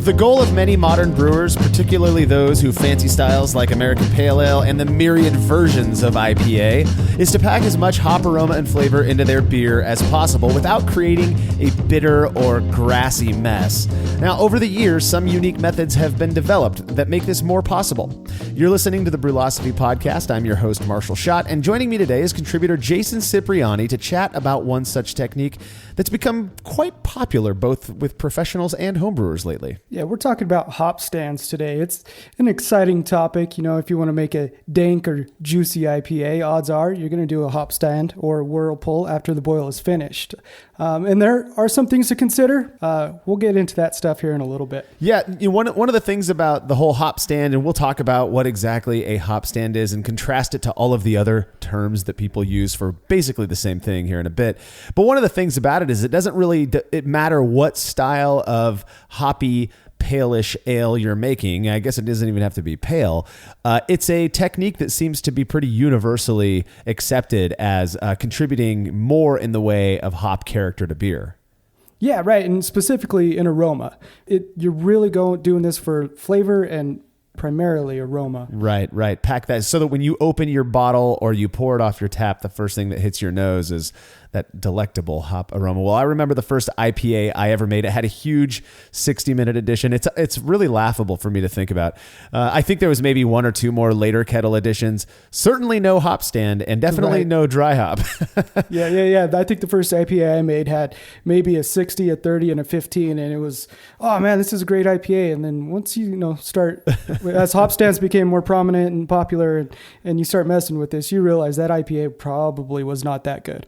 The goal of many modern brewers, particularly those who fancy styles like American Pale Ale and the myriad versions of IPA, is to pack as much hop aroma and flavor into their beer as possible without creating a bitter or grassy mess. Now, over the years, some unique methods have been developed that make this more possible. You're listening to the Brewlosophy Podcast. I'm your host, Marshall Schott, and joining me today is contributor Jason Cipriani to chat about one such technique that's become quite popular both with professionals and homebrewers lately. Yeah, we're talking about hop stands today. It's an exciting topic. You know, if you want to make a dank or juicy IPA, odds are you're going to do a hop stand or a whirlpool after the boil is finished. And there are some things to consider. We'll get into that stuff here in a little bit. Yeah, one of the things about the whole hop stand, and we'll talk about what exactly a hop stand is and contrast it to all of the other terms that people use for basically the same thing here in a bit. But one of the things about it is it doesn't really matter what style of hoppy pale-ish ale you're making. I guess it doesn't even have to be pale. It's a technique that seems to be pretty universally accepted as contributing more in the way of hop character to beer. Yeah, right. And specifically in aroma. You're really doing this for flavor and primarily aroma. Right. Pack that so that when you open your bottle or you pour it off your tap, the first thing that hits your nose is that delectable hop aroma. Well, I remember the first IPA I ever made. It had a huge 60-minute edition. It's really laughable for me to think about. I think there was maybe one or two more later kettle editions. Certainly no hop stand and definitely no dry hop. Yeah. I think the first IPA I made had maybe a 60, a 30, and a 15. And it was, oh man, this is a great IPA. And then once you start, as hop stands became more prominent and popular and you start messing with this, you realize that IPA probably was not that good.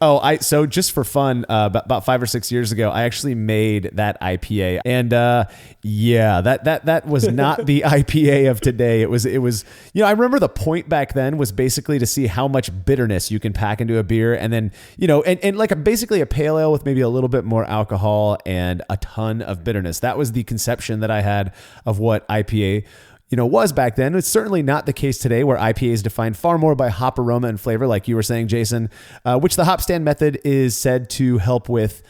So just for fun, about 5 or 6 years ago, I actually made that IPA, and that was not the IPA of today. It was. I remember the point back then was basically to see how much bitterness you can pack into a beer, and then and like basically a pale ale with maybe a little bit more alcohol and a ton of bitterness. That was the conception that I had of what IPA was back then. It's certainly not the case today, where IPA is defined far more by hop aroma and flavor, like you were saying, Jason, which the hop stand method is said to help with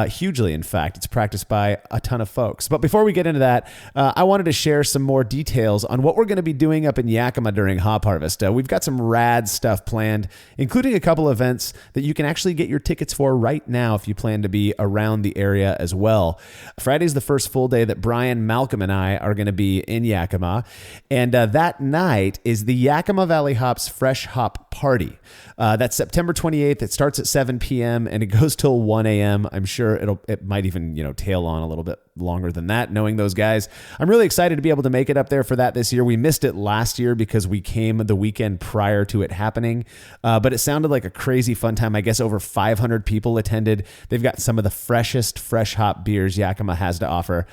hugely. In fact, it's practiced by a ton of folks. But before we get into that, I wanted to share some more details on what we're going to be doing up in Yakima during Hop Harvest. We've got some rad stuff planned, including a couple events that you can actually get your tickets for right now if you plan to be around the area as well. Friday's the first full day that Brian, Malcolm, and I are going to be in Yakima. And that night is the Yakima Valley Hops Fresh Hop Party. That's September 28th. It starts at 7 p.m. and it goes till 1 a.m. I'm sure it might even, tail on a little bit longer than that, knowing those guys. I'm really excited to be able to make it up there for that this year. We missed it last year because we came the weekend prior to it happening. But it sounded like a crazy fun time. I guess over 500 people attended. They've got some of the freshest fresh hop beers Yakima has to offer.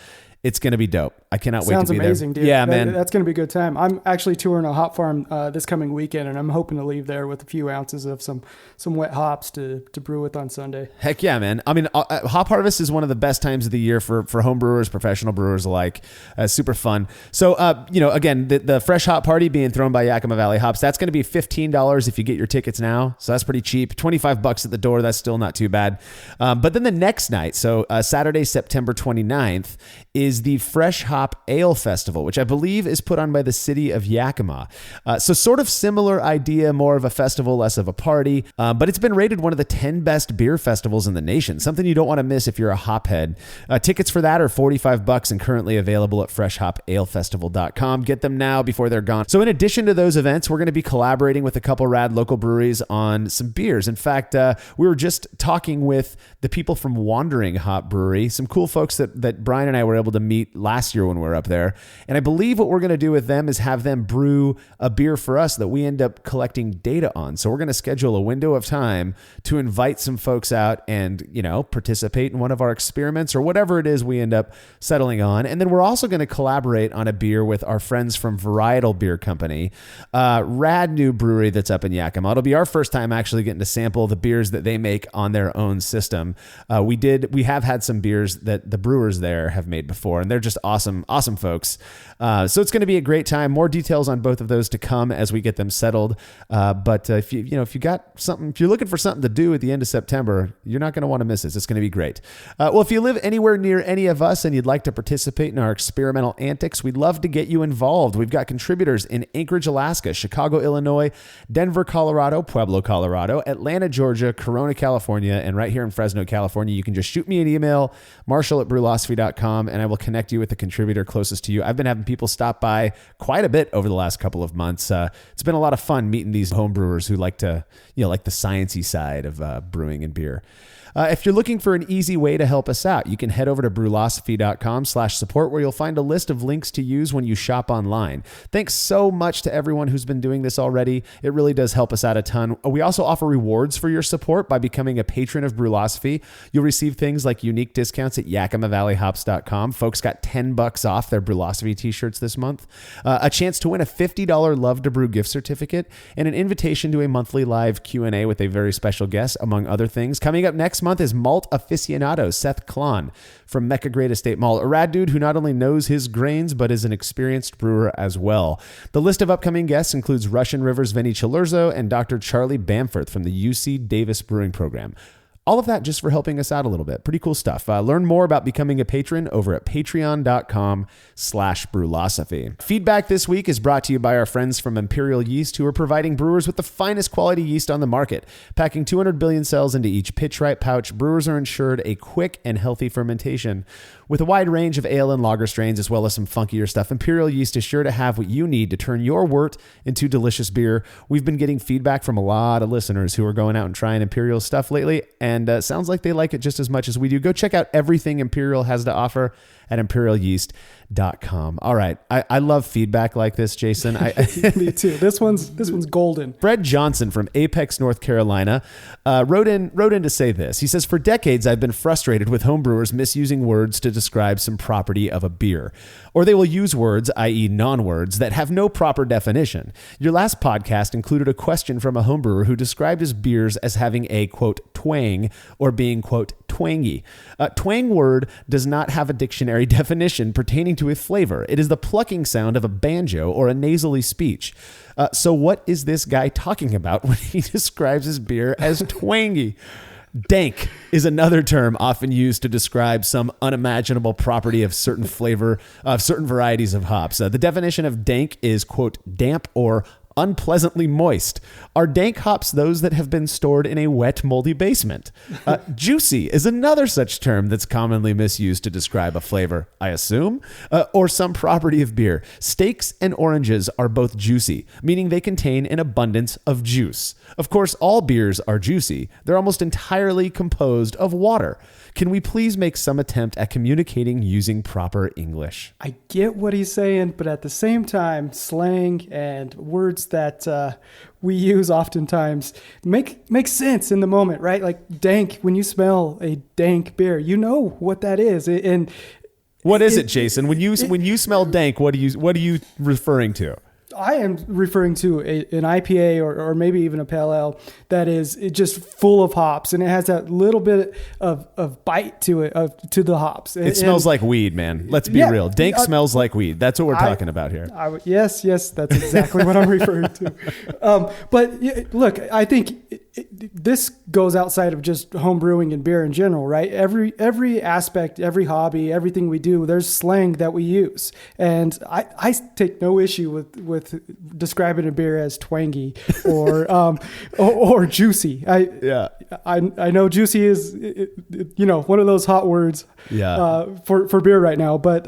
It's going to be dope. I cannot wait to be there. Sounds amazing, dude. Yeah, man. That's going to be a good time. I'm actually touring a hop farm this coming weekend, and I'm hoping to leave there with a few ounces of some wet hops to brew with on Sunday. Heck yeah, man. I mean, Hop Harvest is one of the best times of the year for home brewers, professional brewers alike. Super fun. So, again, the Fresh Hop Party being thrown by Yakima Valley Hops, that's going to be $15 if you get your tickets now. So that's pretty cheap. $25 at the door. That's still not too bad. But then the next night, so Saturday, September 29th, is the Fresh Hop Ale Festival, which I believe is put on by the city of Yakima. So sort of similar idea, more of a festival, less of a party, but it's been rated one of the 10 best beer festivals in the nation, something you don't want to miss if you're a hophead. Tickets for that are $45 and currently available at freshhopalefestival.com. Get them now before they're gone. So in addition to those events, we're going to be collaborating with a couple rad local breweries on some beers. In fact, we were just talking with the people from Wandering Hop Brewery, some cool folks that Brian and I were able to meet last year when we were up there. And I believe what we're going to do with them is have them brew a beer for us that we end up collecting data on. So we're going to schedule a window of time to invite some folks out and, participate in one of our experiments or whatever it is we end up settling on. And then we're also going to collaborate on a beer with our friends from Varietal Beer Company, rad new brewery that's up in Yakima. It'll be our first time actually getting to sample the beers that they make on their own system. We have had some beers that the brewers there have made before. before, and they're just awesome folks. So it's going to be a great time. More details on both of those to come as we get them settled. But if you're looking for something to do at the end of September, you're not going to want to miss this. It's going to be great. Well, if you live anywhere near any of us and you'd like to participate in our experimental antics, we'd love to get you involved. We've got contributors in Anchorage, Alaska, Chicago, Illinois, Denver, Colorado, Pueblo, Colorado, Atlanta, Georgia, Corona, California, and right here in Fresno, California. You can just shoot me an email, marshall@brewlosophy.com, and I will connect you with the contributor closest to you. I've been having people stop by quite a bit over the last couple of months. It's been a lot of fun meeting these home brewers who like to, like the sciencey side of brewing and beer. If you're looking for an easy way to help us out, you can head over to brewlosophy.com/support, where you'll find a list of links to use when you shop online. Thanks so much to everyone who's been doing this already. It really does help us out a ton. We also offer rewards for your support by becoming a patron of Brewlosophy. You'll receive things like unique discounts at YakimaValleyHops.com. Folks got $10 off their Brewlosophy t-shirts this month, a chance to win a $50 Love to Brew gift certificate, and an invitation to a monthly live Q&A with a very special guest, among other things. Coming up next month is Malt Aficionado Seth Klon from Mecca Great Estate Malt, a rad dude who not only knows his grains, but is an experienced brewer as well. The list of upcoming guests includes Russian River's Vinny Chilurzo and Dr. Charlie Bamforth from the UC Davis Brewing Program. All of that just for helping us out a little bit. Pretty cool stuff. Learn more about becoming a patron over at patreon.com/brewlosophy. Feedback this week is brought to you by our friends from Imperial Yeast, who are providing brewers with the finest quality yeast on the market. Packing 200 billion cells into each pitch-right pouch, brewers are ensured a quick and healthy fermentation. With a wide range of ale and lager strains, as well as some funkier stuff, Imperial Yeast is sure to have what you need to turn your wort into delicious beer. We've been getting feedback from a lot of listeners who are going out and trying Imperial stuff lately, and sounds like they like it just as much as we do. Go check out everything Imperial has to offer at imperialyeast.com. All right. I love feedback like this, Jason. Me too. This one's golden. Fred Johnson from Apex, North Carolina, wrote in to say this. He says, for decades, I've been frustrated with homebrewers misusing words to describe some property of a beer. Or they will use words, i.e. non-words, that have no proper definition. Your last podcast included a question from a homebrewer who described his beers as having a, quote, twang, or being, quote, twangy. Twang word does not have a dictionary definition pertaining to a flavor. It is the plucking sound of a banjo or a nasally speech. So what is this guy talking about when he describes his beer as twangy? Dank is another term often used to describe some unimaginable property of certain flavor, of certain varieties of hops. The definition of dank is, quote, damp or unpleasantly moist. Are dank hops those that have been stored in a wet, moldy basement? Juicy is another such term that's commonly misused to describe a flavor, I assume, or some property of beer. Steaks and oranges are both juicy, meaning they contain an abundance of juice. Of course, all beers are juicy. They're almost entirely composed of water. Can we please make some attempt at communicating using proper English? I get what he's saying, but at the same time, slang and words that we use oftentimes make sense in the moment, right? Like dank, when you smell a dank beer, you know what that is. And what is it, Jason? When you smell dank, what are you referring to? I am referring to an IPA or maybe even a pale ale that is just full of hops, and it has that little bit of bite to it, to the hops. It smells like weed, man. Let's be real. Dank smells like weed. That's what we're talking about here. Yes, that's exactly what I'm referring to. But look, I think this goes outside of just home brewing and beer in general, right? Every aspect, every hobby, everything we do, there's slang that we use, and I take no issue with describing a beer as twangy or juicy. I know juicy is one of those hot words for beer right now, but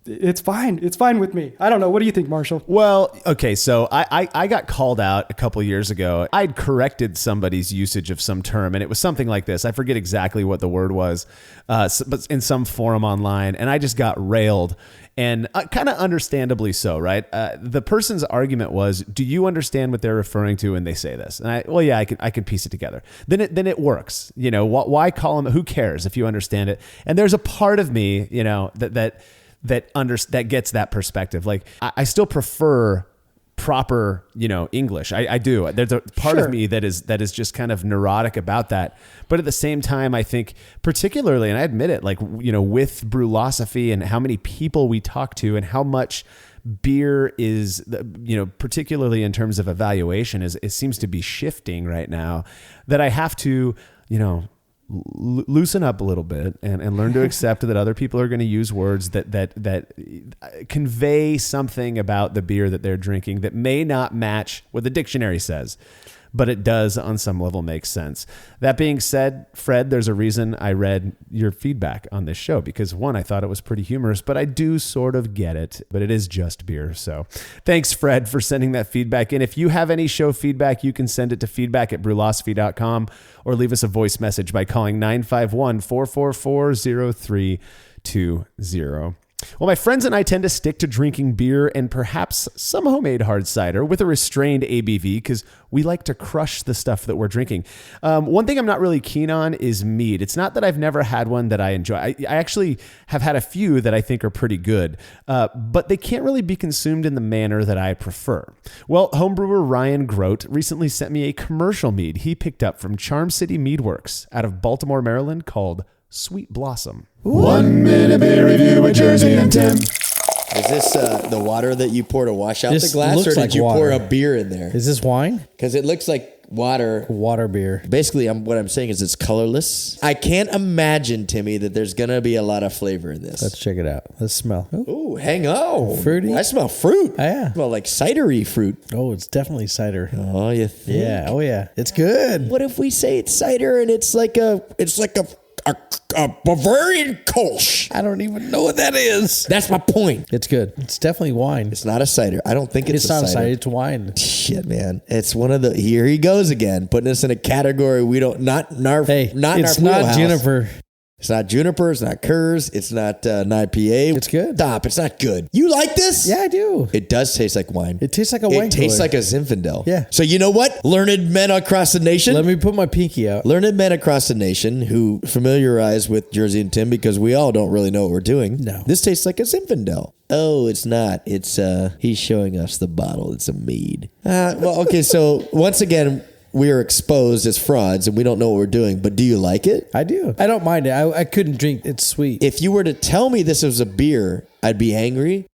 it's fine. It's fine with me. I don't know. What do you think, Marshall? Well, okay. So I got called out a couple years ago. I'd corrected somebody's usage of some term, and it was something like this. I forget exactly what the word was, but in some forum online, and I just got railed. And kind of understandably so, right? The person's argument was, do you understand what they're referring to when they say this? And I can piece it together. Then it works. Why call them? Who cares if you understand it? And there's a part of me, that gets that perspective. Like I still prefer proper, English. I do. There's a part of me that is just kind of neurotic about that. But at the same time, I think particularly, and I admit it, like, with Brewlosophy and how many people we talk to and how much beer is, particularly in terms of evaluation, it seems to be shifting right now, that I have to, loosen up a little bit and learn to accept that other people are going to use words that convey something about the beer that they're drinking that may not match what the dictionary says, but it does on some level make sense. That being said, Fred, there's a reason I read your feedback on this show, because one, I thought it was pretty humorous, but I do sort of get it, but it is just beer. So thanks, Fred, for sending that feedback in. If you have any show feedback, you can send it to feedback@brewlosophy.com or leave us a voice message by calling 951-444-0320. Well, my friends and I tend to stick to drinking beer and perhaps some homemade hard cider with a restrained ABV because we like to crush the stuff that we're drinking. One thing I'm not really keen on is mead. It's not that I've never had one that I enjoy. I actually have had a few that I think are pretty good, but they can't really be consumed in the manner that I prefer. Well, homebrewer Ryan Grote recently sent me a commercial mead he picked up from Charm City Mead Works out of Baltimore, Maryland, called Sweet Blossom. 1 minute beer review with Jersey and Tim. Is this the water that you pour to wash out This the glass, looks or did like you pour water. a beer in there? Is this wine? Because it looks like water. Water beer. Basically, what I'm saying is it's colorless. I can't imagine, Timmy, that there's going to be a lot of flavor in this. Let's check it out. Let's smell. Oh, Ooh, hang on. Fruity? I smell fruit. Yeah. I smell like cidery fruit. oh, it's definitely cider. Oh, you think? Yeah. Oh, yeah. It's good. What if we say it's cider and it's like a Bavarian Kolsch? I don't even know what that is. That's my point. It's good. It's definitely wine. It's not a cider. I don't think It's not a cider. It's wine. Shit, man. It's one of the, here he goes again, putting us in a category we don't, not in our, Hey, not in it's our not wheelhouse. Juniper. It's not Juniper. It's not Kurz. It's not an IPA. It's good. Stop. It's not good. You like this? Yeah, I do. It does taste like wine. It tastes like a wine It tastes cooler. like a Zinfandel. Yeah. So you know what? Learned men across the nation. Let me put my pinky out. Learned men across the nation who familiarize with Jersey and Tim, because we all don't really know what we're doing. No. This tastes like a Zinfandel. Oh, it's not. It's he's showing us the bottle. It's a mead. Well, okay. So once again, we are exposed as frauds and we don't know what we're doing. But do you like it? I do. I don't mind it. I couldn't drink. It's sweet. If you were to tell me this was a beer, I'd be angry.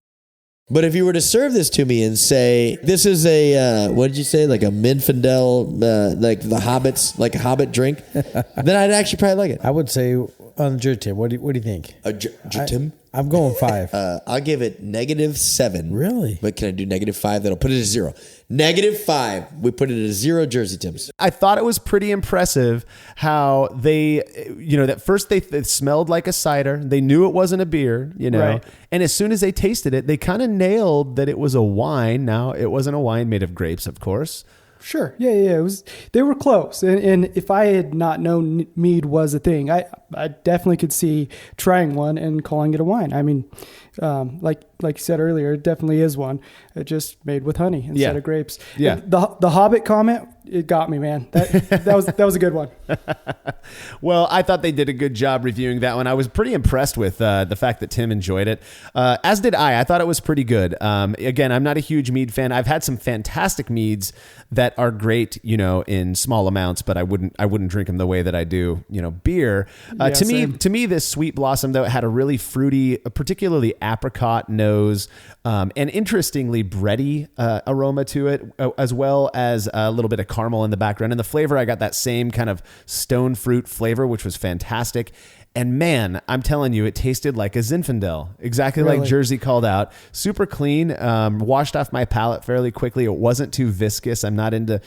But if you were to serve this to me and say, this is a, what did you say? Like a Minfandel, like the Hobbits, like a Hobbit drink, then I'd actually probably like it. I would say on Jertim. What do you think? Tim? I'm going 5. I'll give it -7. Really? But can I do -5? That'll put it at 0. -5. We put it at 0 Jersey Tims. I thought it was pretty impressive how they, that first they smelled like a cider. They knew it wasn't a beer, Right. And as soon as they tasted it, they kind of nailed that it was a wine. Now, it wasn't a wine made of grapes, of course. Sure. Yeah. It was. They were close, and if I had not known mead was a thing, I definitely could see trying one and calling it a wine. I mean, like you said earlier, it definitely is one. It just made with honey instead of grapes. Yeah. And the Hobbit comment, it got me, man. That was a good one. Well, I thought they did a good job reviewing that one. I was pretty impressed with the fact that Tim enjoyed it, as did I. I thought it was pretty good. Again, I'm not a huge mead fan. I've had some fantastic meads that are great, in small amounts, but I wouldn't drink them the way that I do, beer. To me, this Sweet Blossom, though, it had a really fruity, particularly apricot nose, and interestingly bready aroma to it, as well as a little bit of caramel in the background. And the flavor, I got that same kind of stone fruit flavor, which was fantastic. And man, I'm telling you, it tasted like a Zinfandel, exactly like Jersey called out. Super clean, washed off my palate fairly quickly. It wasn't too viscous. I'm not into,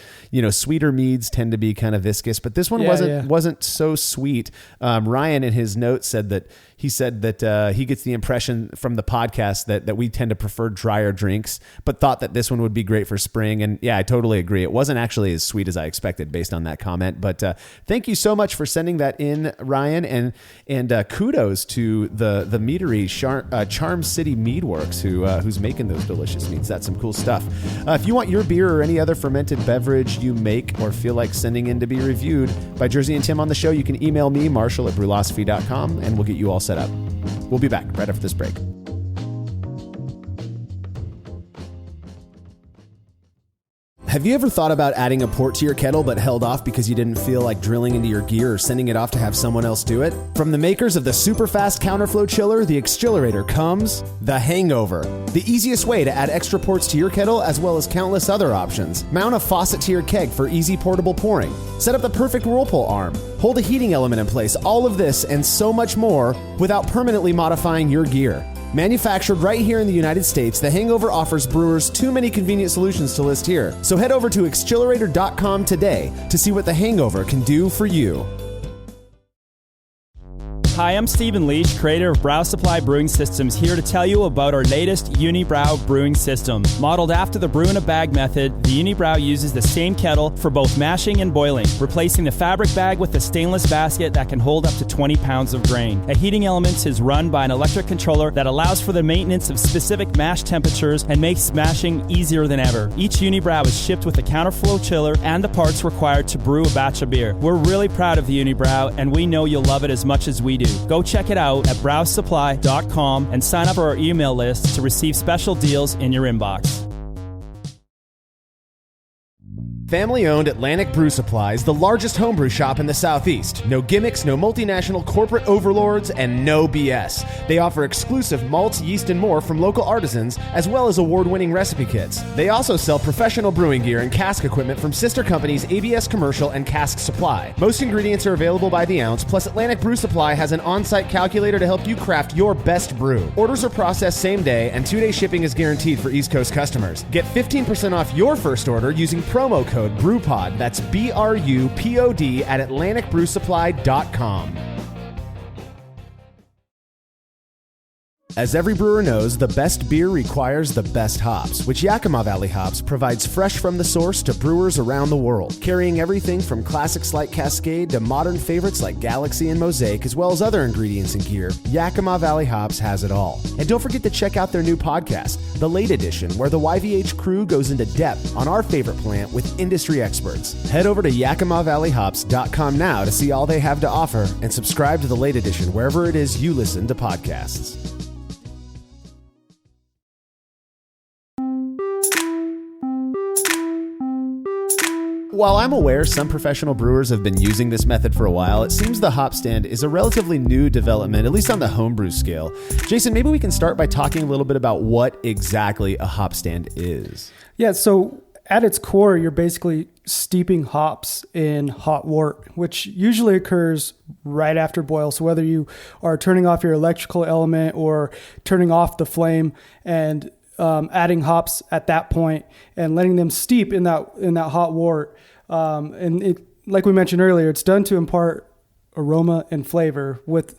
sweeter meads tend to be kind of viscous, but this one wasn't so sweet. Ryan in his notes said that he gets the impression from the podcast that we tend to prefer drier drinks, but thought that this one would be great for spring. And yeah, I totally agree. It wasn't actually as sweet as I expected based on that comment. But thank you so much for sending that in, Ryan, and kudos to the meadery Charm City Mead Works who's making those delicious meads. That's some cool stuff. If you want your beer or any other fermented beverage you make or feel like sending in to be reviewed by Jersey and Tim on the show, you can email me, Marshall@brewlosophy.com, and we'll get you all set up. We'll be back right after this break. Have you ever thought about adding a port to your kettle but held off because you didn't feel like drilling into your gear or sending it off to have someone else do it? From the makers of the super fast counterflow chiller, the exBEERimator, comes the Hangover, the easiest way to add extra ports to your kettle as well as countless other options. Mount a faucet to your keg for easy portable pouring. Set up the perfect whirlpool arm. Hold a heating element in place. All of this and so much more without permanently modifying your gear. Manufactured right here in the United States, the Hangover offers brewers too many convenient solutions to list here. So head over to exBEERimator.com today to see what the Hangover can do for you. Hi, I'm Stephen Leach, creator of Brow Supply Brewing Systems, here to tell you about our latest Unibrow brewing system. Modeled after the brew in a bag method, the Unibrow uses the same kettle for both mashing and boiling, replacing the fabric bag with a stainless basket that can hold up to 20 pounds of grain. A heating element is run by an electric controller that allows for the maintenance of specific mash temperatures and makes mashing easier than ever. Each Unibrow is shipped with a counterflow chiller and the parts required to brew a batch of beer. We're really proud of the Unibrow, and we know you'll love it as much as we do. Go check it out at browsupply.com and sign up for our email list to receive special deals in your inbox. Family-owned Atlantic Brew Supply is the largest homebrew shop in the Southeast. No gimmicks, no multinational corporate overlords, and no BS. They offer exclusive malts, yeast, and more from local artisans, as well as award-winning recipe kits. They also sell professional brewing gear and cask equipment from sister companies ABS Commercial and Cask Supply. Most ingredients are available by the ounce, plus Atlantic Brew Supply has an on-site calculator to help you craft your best brew. Orders are processed same day, and 2-day shipping is guaranteed for East Coast customers. Get 15% off your first order using promo code BREWPOD. That's BRUPOD at AtlanticBrewSupply.com. As every brewer knows, the best beer requires the best hops, which Yakima Valley Hops provides fresh from the source to brewers around the world, carrying everything from classics like Cascade to modern favorites like Galaxy and Mosaic, as well as other ingredients and gear. Yakima Valley Hops has it all. And don't forget to check out their new podcast, The Late Edition, where the YVH crew goes into depth on our favorite plant with industry experts. Head over to YakimaValleyHops.com now to see all they have to offer and subscribe to The Late Edition wherever it is you listen to podcasts. While I'm aware some professional brewers have been using this method for a while, it seems the hop stand is a relatively new development, at least on the homebrew scale. Jason, maybe we can start by talking a little bit about what exactly a hop stand is. Yeah, so at its core, you're basically steeping hops in hot wort, which usually occurs right after boil. So whether you are turning off your electrical element or turning off the flame and adding hops at that point and letting them steep in that hot wort. And it, like we mentioned earlier, it's done to impart aroma and flavor with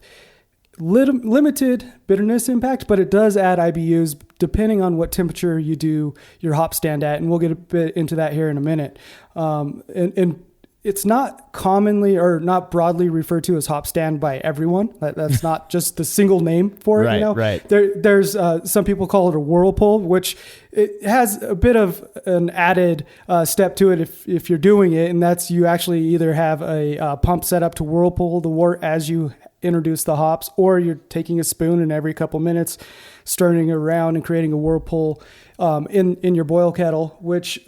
limited bitterness impact, but it does add IBUs depending on what temperature you do your hop stand at. And we'll get a bit into that here in a minute. And it's not commonly or not broadly referred to as hop stand by everyone. That's not just the single name for it. Right, you know? right. There's some people call it a whirlpool, which it has a bit of an added step to it if you're doing it, and that's you actually either have a pump set up to whirlpool the wort as you introduce the hops, or you're taking a spoon and every couple minutes stirring it around and creating a whirlpool in your boil kettle, which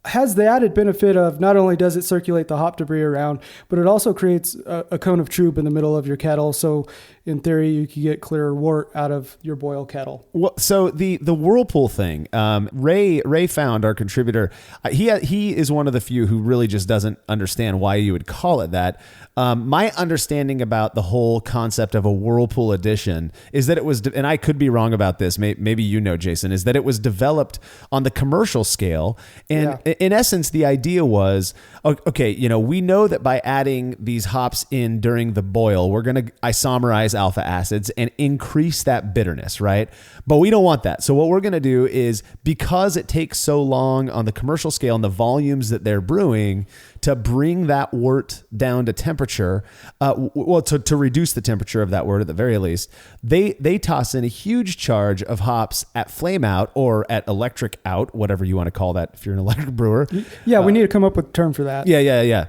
has the added benefit of not only does it circulate the hop debris around, but it also creates a cone of troop in the middle of your kettle. So in theory, you can get clearer wort out of your boil kettle. Well, so the whirlpool thing, Ray Found, our contributor, he is one of the few who really just doesn't understand why you would call it that. My understanding about the whole concept of a whirlpool edition is that it was, and I could be wrong about this, maybe you know, Jason, is that it was developed on the commercial scale. And in essence, the idea was, okay, we know that by adding these hops in during the boil, we're going to isomerize alpha acids and increase that bitterness, right? But we don't want that. So what we're going to do is, because it takes so long on the commercial scale and the volumes that they're brewing to bring that wort down to temperature, to reduce the temperature of that wort at the very least, they toss in a huge charge of hops at flame out or at electric out, whatever you want to call that if you're an electric brewer. Yeah, we need to come up with a term for that. Yeah.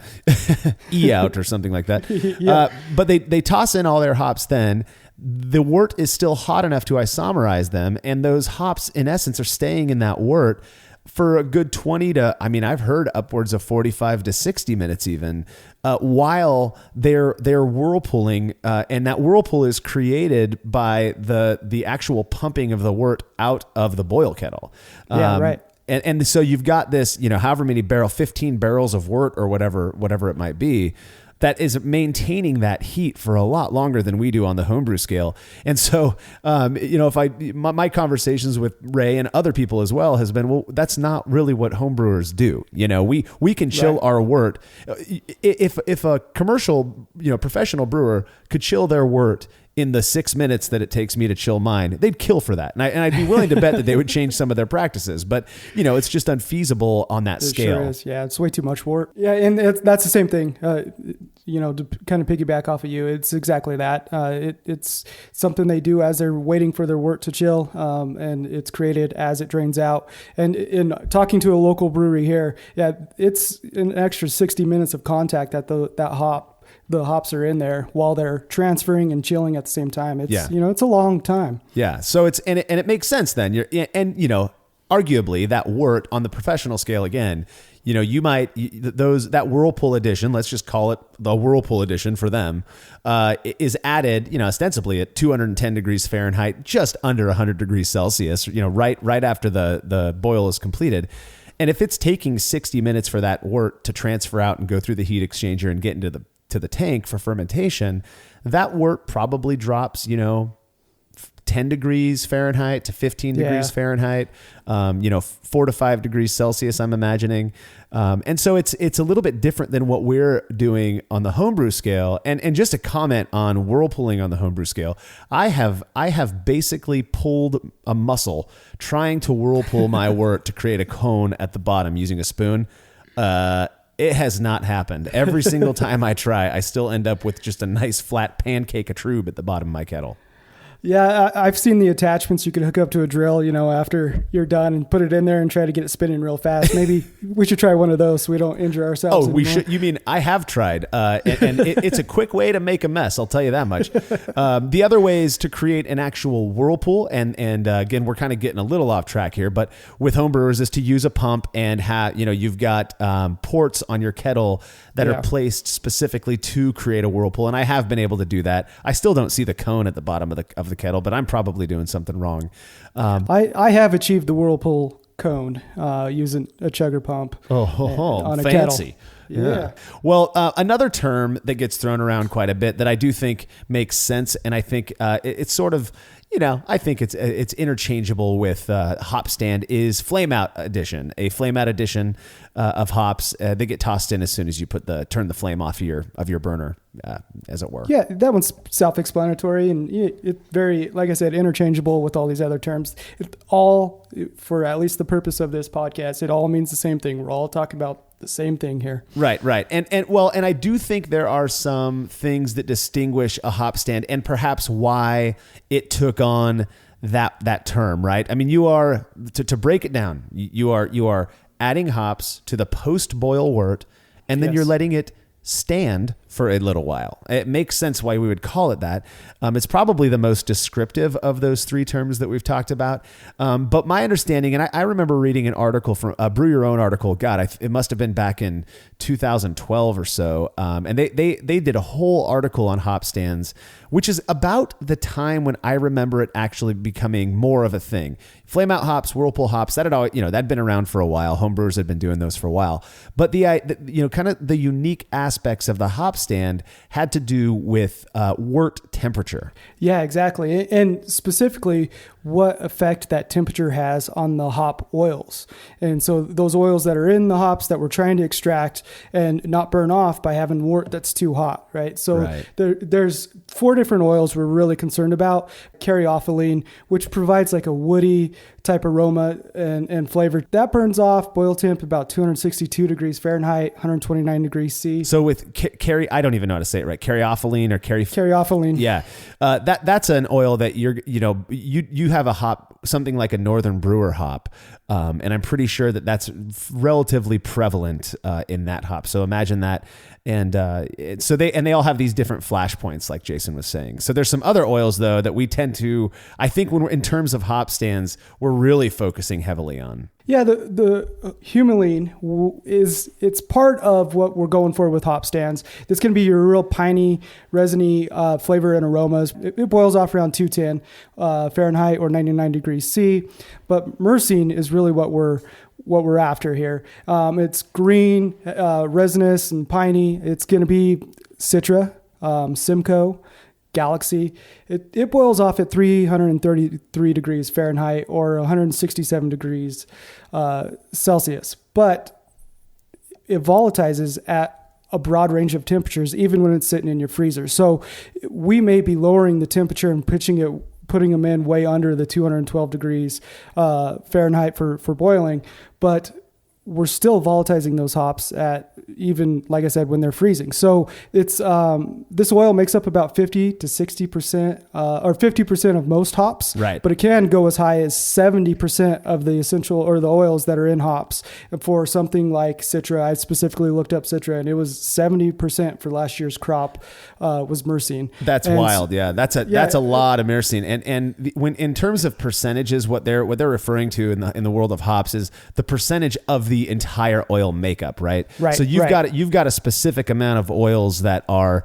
E-out or something like that. But they toss in all their hops then. The wort is still hot enough to isomerize them, and those hops, in essence, are staying in that wort for a good 20 to, I mean, I've heard upwards of 45 to 60 minutes even, while they're whirlpooling, and that whirlpool is created by the actual pumping of the wort out of the boil kettle. Yeah, right. And so you've got this, however many 15 barrels of wort or whatever it might be, that is maintaining that heat for a lot longer than we do on the homebrew scale. And so, my conversations with Ray and other people as well has been, well, that's not really what homebrewers do. We can chill our wort. If a commercial, professional brewer could chill their wort in the 6 minutes that it takes me to chill mine, they'd kill for that. And I'd be willing to bet that they would change some of their practices, but it's just unfeasible on that scale. Sure is. Yeah. It's way too much wort. Yeah. And that's the same thing. To kind of piggyback off of you, it's exactly that. It's something they do as they're waiting for their wort to chill, and it's created as it drains out. And in talking to a local brewery here, it's an extra 60 minutes of contact that the hops are in there while they're transferring and chilling at the same time. It's it's a long time. Yeah. So it makes sense then. Arguably that wort on the professional scale again, that Whirlpool edition, let's just call it the Whirlpool edition for them, is added, ostensibly at 210 degrees Fahrenheit, just under 100 degrees Celsius, right after the boil is completed. And if it's taking 60 minutes for that wort to transfer out and go through the heat exchanger and get into the tank for fermentation, that wort probably drops, 10 degrees Fahrenheit to 15 degrees Fahrenheit, 4 to 5 degrees Celsius, I'm imagining. And so it's a little bit different than what we're doing on the homebrew scale. And just a comment on whirlpooling on the homebrew scale, I have basically pulled a muscle trying to whirlpool my wort to create a cone at the bottom using a spoon. It has not happened. Every single time I try, I still end up with just a nice flat pancake of trube at the bottom of my kettle. Yeah, I've seen the attachments you can hook up to a drill, after you're done and put it in there and try to get it spinning real fast. Maybe we should try one of those so we don't injure ourselves. Oh, we should. You mean I have tried, and it's a quick way to make a mess. I'll tell you that much. The other way is to create an actual whirlpool, and again, we're kind of getting a little off track here, but with homebrewers is to use a pump and you've got ports on your kettle that are placed specifically to create a whirlpool, and I have been able to do that. I still don't see the cone at the bottom of the kettle, but I'm probably doing something wrong. I have achieved the whirlpool cone using a chugger pump on a fancy kettle. Yeah. Well, another term that gets thrown around quite a bit that I do think makes sense, and I think it's sort of, I think it's interchangeable with hop stand, is flame out addition. A flame out addition of hops, they get tossed in as soon as you turn the flame off of your burner, as it were. Yeah, that one's self-explanatory, and it's very, like I said, interchangeable with all these other terms. It all, for at least the purpose of this podcast, it all means the same thing. We're all talking about the same thing here. Right. And I do think there are some things that distinguish a hop stand and perhaps why it took on that term, right? I mean, you are, to break it down, you are adding hops to the post-boil wort, and then you're letting it stand for a little while. It makes sense why we would call it that. It's probably the most descriptive of those three terms that we've talked about. But my understanding, and I remember reading an article from a Brew Your Own article. God, it must have been back in 2012 or so. And they did a whole article on hop stands, which is about the time when I remember it actually becoming more of a thing. Flame out hops, whirlpool hops, that'd been around for a while. Homebrewers had been doing those for a while. But kind of the unique aspects of the hop stand had to do with wort temperature. Yeah, exactly. And specifically what effect that temperature has on the hop oils. And so those oils that are in the hops that we're trying to extract and not burn off by having wort that's too hot, right? So there's 4 different oils we're really concerned about. Caryophyllene, which provides like a woody type aroma and flavor. That burns off, boil temp about 262 degrees Fahrenheit, 129 degrees C. So with I don't even know how to say it right. Caryophyllene or Caryophyllene. Yeah. That's an oil that you have a hop, something like a Northern Brewer hop. And I'm pretty sure that's relatively prevalent in that hop. So imagine that. And so they all have these different flash points, like Jason was saying. So there's some other oils though that we tend to, I think when we're in terms of hop stands, we're really focusing heavily on. Yeah, the humulene it's part of what we're going for with hop stands. It's going to be your real piney, resiny flavor and aromas. It boils off around 210 Fahrenheit or 99 degrees C. But myrcene is really what we're after here. It's green, resinous, and piney. It's going to be Citra, Simcoe, Galaxy. It boils off at 333 degrees Fahrenheit or 167 degrees Celsius, but it volatilizes at a broad range of temperatures, even when it's sitting in your freezer. So we may be lowering the temperature and putting them in way under the 212 degrees Fahrenheit for boiling, but we're still volatilizing those hops at even, like I said, when they're freezing. So it's this oil makes up about 50 to 60% or 50% of most hops, right? But it can go as high as 70% of the essential or the oils that are in hops. And for something like Citra, I specifically looked up Citra, and it was 70% for last year's crop was myrcene. That's wild. Yeah, that's a lot of myrcene. And when in terms of percentages, what they're referring to in the world of hops is the percentage of the entire oil makeup, right? Right. So you've got a specific amount of oils that are,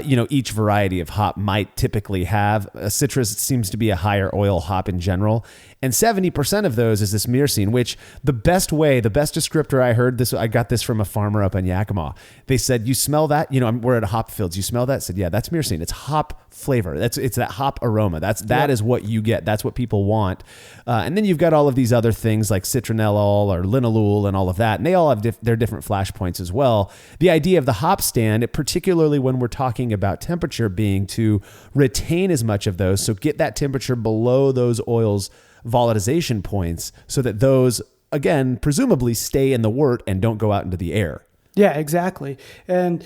each variety of hop might typically have. Citrus seems to be a higher oil hop in general. And 70% of those is this myrcene, which the best descriptor I heard this, I got this from a farmer up in Yakima. They said, you smell that? We're at hop fields. You smell that? I said, yeah, that's myrcene. It's hop flavor. It's that hop aroma. That is what you get. That's what people want. And then you've got all of these other things like citronellol or linalool and all of that. And they all have their different flash points as well. The idea of the hop stand, particularly when we're talking about temperature, being to retain as much of those. So get that temperature below those oils' volatilization points so that those, again, presumably stay in the wort and don't go out into the air. Yeah, exactly. And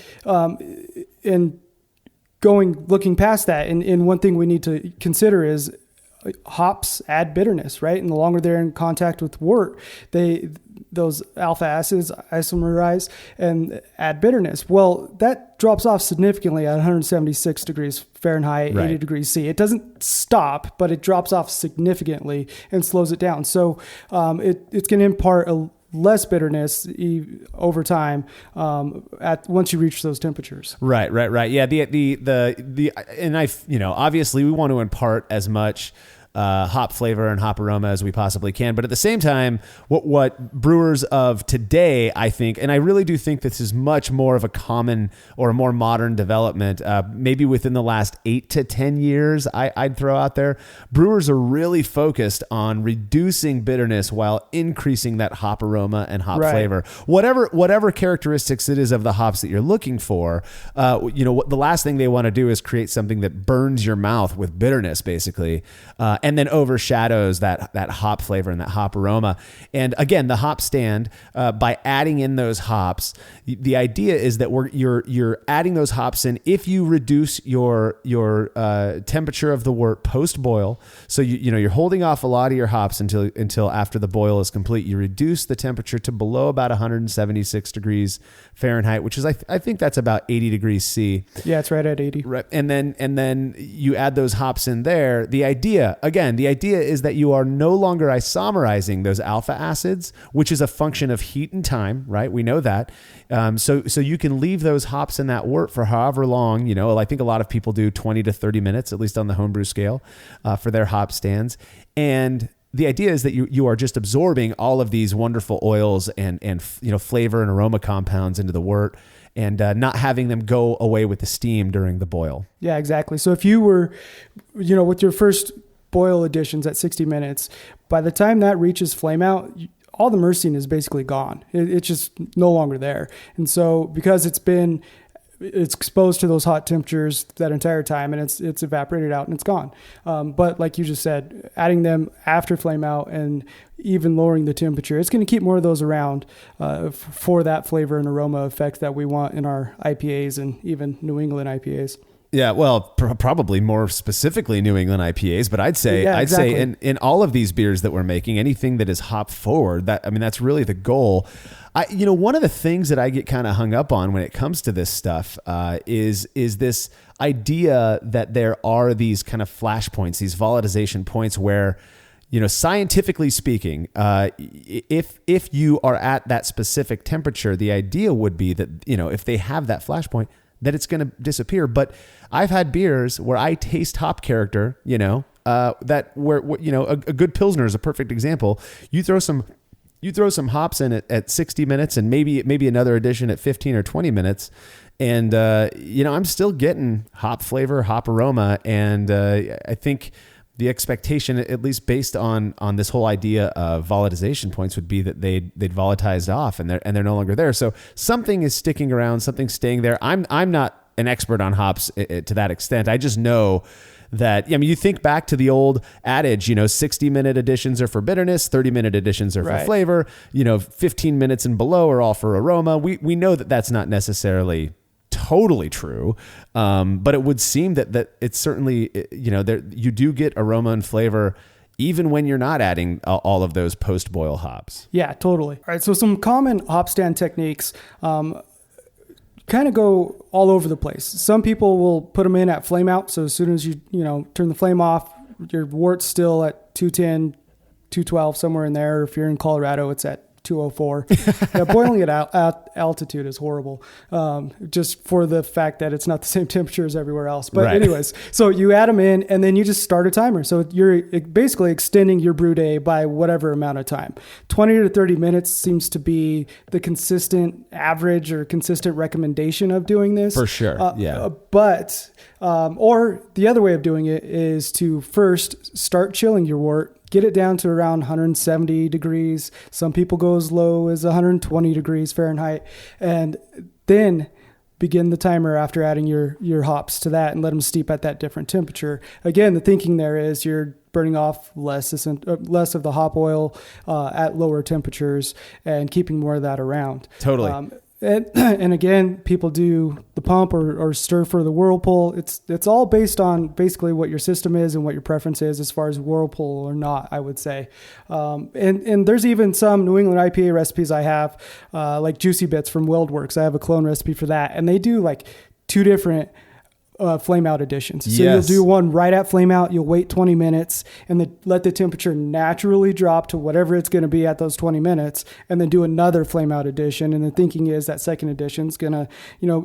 looking past that, and one thing we need to consider is hops add bitterness, right? And the longer they're in contact with wort, those alpha acids isomerize and add bitterness. Well, that drops off significantly at 176 degrees Fahrenheit, right. 80 degrees C. It doesn't stop, but it drops off significantly and slows it down. So it's going to impart a less bitterness over time once you reach those temperatures. Right. Yeah. And obviously we want to impart as much hop flavor and hop aroma as we possibly can. But at the same time, what brewers of today, I think, and I really do think this is much more of a common or a more modern development, maybe within the last 8 to 10 years, I'd throw out there, brewers are really focused on reducing bitterness while increasing that hop aroma and hop flavor. Whatever characteristics it is of the hops that you're looking for, the last thing they want to do is create something that burns your mouth with bitterness, basically. And then overshadows that hop flavor and that hop aroma. And again, the hop stand, by adding in those hops, the idea is that you're adding those hops in if you reduce your temperature of the wort post boil. So you're holding off a lot of your hops until after the boil is complete. You reduce the temperature to below about 176 degrees Fahrenheit, which is I think that's about 80 degrees C. Yeah, it's right at 80. Right, and then you add those hops in there. The idea is that you are no longer isomerizing those alpha acids, which is a function of heat and time, right? We know that. So you can leave those hops in that wort for however long, I think a lot of people do 20 to 30 minutes, at least on the homebrew scale, for their hop stands. And the idea is that you are just absorbing all of these wonderful oils and flavor and aroma compounds into the wort, and not having them go away with the steam during the boil. Yeah, exactly. So if you were, with your first boil additions at 60 minutes, by the time that reaches flame out, all the myrcene is basically gone. It's just no longer there. And so because it's exposed to those hot temperatures that entire time, and it's evaporated out and it's gone. But like you just said, adding them after flame out and even lowering the temperature, it's going to keep more of those around for that flavor and aroma effect that we want in our IPAs and even New England IPAs. Yeah, well, probably more specifically New England IPAs, but I'd say in all of these beers that we're making, anything that is hop forward, that's really the goal. One of the things that I get kind of hung up on when it comes to this stuff is this idea that there are these kind of flash points, these volatilization points where scientifically speaking, if you are at that specific temperature, the idea would be that, if they have that flash point, that it's going to disappear. But I've had beers where I taste hop character, that where a good Pilsner is a perfect example. You throw some hops in at 60 minutes and maybe another addition at 15 or 20 minutes. And, I'm still getting hop flavor, hop aroma. And I think the expectation, at least based on this whole idea of volatilization points, would be that they'd volatized off and they're no longer there. So something is sticking around, something's staying there. I'm not an expert on hops to that extent. I just know that, you think back to the old adage, 60-minute additions are for bitterness, 30-minute additions are for flavor, 15 minutes and below are all for aroma. We know that that's not necessarily totally true. But it would seem that it's certainly, you do get aroma and flavor even when you're not adding all of those post-boil hops. Yeah, totally. All right. So some common hop stand techniques, kind of go all over the place. Some people will put them in at flame out. So as soon as you turn the flame off, your wort's still at 210, 212, somewhere in there. If you're in Colorado, it's at 204. Yeah, boiling it out at altitude is horrible, just for the fact that it's not the same temperature as everywhere else. But anyways, so you add them in and then you just start a timer. So you're basically extending your brew day by whatever amount of time. 20 to 30 minutes seems to be the consistent average or consistent recommendation of doing this. For sure. But or the other way of doing it is to first start chilling your wort, get it down to around 170 degrees. Some people go as low as 120 degrees Fahrenheit, and then begin the timer after adding your hops to that and let them steep at that different temperature. Again, the thinking there is you're burning off less of the hop oil at lower temperatures and keeping more of that around. Totally. And again, people do the pump or stir for the whirlpool. It's all based on basically what your system is and what your preference is as far as whirlpool or not, I would say. And there's even some New England IPA recipes I have, like Juicy Bits from WeldWorks. I have a clone recipe for that. And they do like 2 different flame out additions. So you'll do one right at flame out. You'll wait 20 minutes and let the temperature naturally drop to whatever it's going to be at those 20 minutes, and then do another flame out addition. And the thinking is that second addition is going to,